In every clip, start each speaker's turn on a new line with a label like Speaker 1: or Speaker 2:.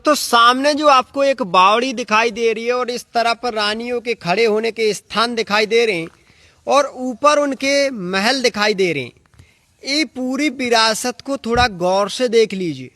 Speaker 1: दोस्तों सामने जो आपको एक बावड़ी दिखाई दे रही है और इस तरह पर रानियों के खड़े होने के स्थान दिखाई दे रहे हैं और ऊपर उनके महल दिखाई दे रहे हैं। ये पूरी विरासत को थोड़ा गौर से देख लीजिए।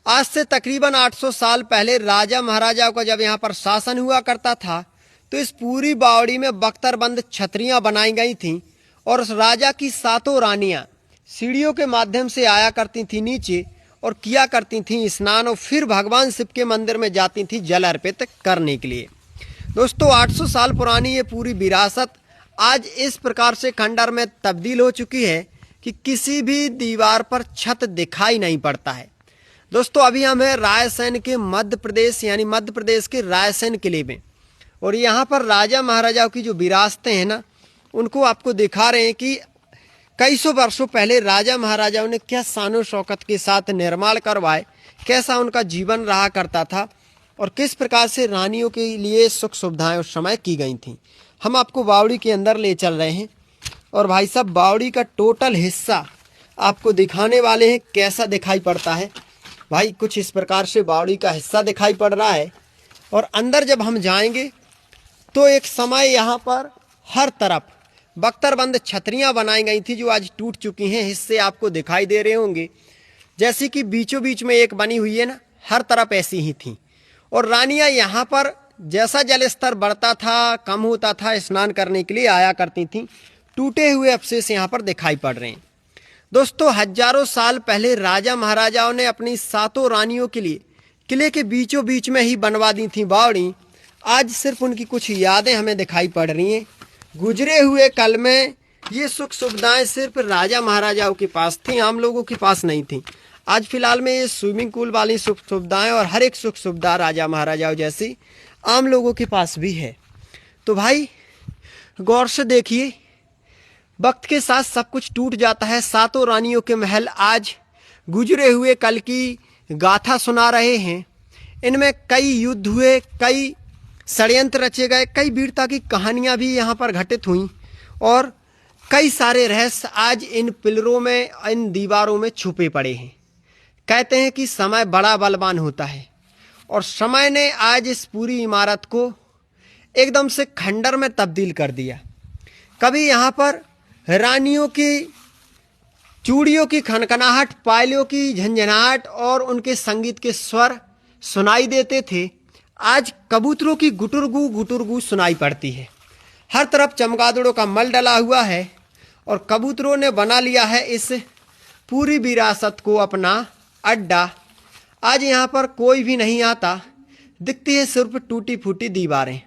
Speaker 1: आज से तकरीबन 800 साल पहले राजा महाराजाओं का जब यहाँ पर शासन हुआ करता था तो इस पूरी बावड़ी में बख्तरबंद छतरियां बनाई गई थीं और उस राजा की 7 रानियां सीढ़ियों के माध्यम से आया करती थीं नीचे और किया करती थीं स्नान और फिर भगवान शिव के मंदिर में जाती थीं जल अर्पित करने के लिए। दोस्तों 800 साल पुरानी ये पूरी विरासत आज इस प्रकार से खंडर में तब्दील हो चुकी है कि किसी भी दीवार पर छत दिखाई नहीं पड़ता है। दोस्तों अभी हम हैं रायसेन के मध्य प्रदेश यानी मध्य प्रदेश के रायसेन किले में और यहाँ पर राजा महाराजाओं की जो विरासतें हैं ना उनको आपको दिखा रहे हैं कि कई सौ वर्षों पहले राजा महाराजाओं ने क्या शानो शौकत के साथ निर्माण करवाए, कैसा उनका जीवन रहा करता था और किस प्रकार से रानियों के लिए सुख सुविधाएं उस समय की गई थीं। हम आपको बावड़ी के अंदर ले चल रहे हैं और भाई साहब बावड़ी का टोटल हिस्सा आपको दिखाने वाले हैं कैसा दिखाई पड़ता है। भाई कुछ इस प्रकार से बावड़ी का हिस्सा दिखाई पड़ रहा है और अंदर जब हम जाएंगे तो एक समय यहाँ पर हर तरफ बख्तरबंद छतरियां बनाई गई थी जो आज टूट चुकी हैं। हिस्से आपको दिखाई दे रहे होंगे जैसे कि बीचों बीच में एक बनी हुई है ना, हर तरफ ऐसी ही थी और रानियां यहाँ पर जैसा जल स्तर बढ़ता था कम होता था स्नान करने के लिए आया करती थीं। टूटे हुए अवशेष यहाँ पर दिखाई पड़ रहे हैं। दोस्तों हजारों साल पहले राजा महाराजाओं ने अपनी 7 रानियों के लिए किले के बीचों बीच में ही बनवा दी थी बावड़ी। आज सिर्फ उनकी कुछ यादें हमें दिखाई पड़ रही हैं। गुजरे हुए कल में ये सुख सुविधाएं सिर्फ राजा महाराजाओं के पास थी, आम लोगों के पास नहीं थी। आज फिलहाल में ये स्विमिंग पूल वाली सुख सुविधाएं और हर एक सुख सुविधा राजा महाराजाओं जैसी आम लोगों के पास भी है। तो भाई गौर से देखिए, वक्त के साथ सब कुछ टूट जाता है। 7 रानियों के महल आज गुजरे हुए कल की गाथा सुना रहे हैं। इनमें कई युद्ध हुए, कई षड्यंत्र रचे गए, कई वीरता की कहानियां भी यहाँ पर घटित हुई और कई सारे रहस्य आज इन पिलरों में, इन दीवारों में छुपे पड़े हैं। कहते हैं कि समय बड़ा बलवान होता है और समय ने आज इस पूरी इमारत को एकदम से खंडर में तब्दील कर दिया। कभी यहाँ पर रानियों की चूड़ियों की खनखनाहट, पायलों की झंझनाहट और उनके संगीत के स्वर सुनाई देते थे। आज कबूतरों की गुटुरगू सुनाई पड़ती है। हर तरफ चमगादड़ों का मल डला हुआ है और कबूतरों ने बना लिया है इस पूरी विरासत को अपना अड्डा। आज यहाँ पर कोई भी नहीं आता, दिखती है सिर्फ टूटी फूटी दीवारें।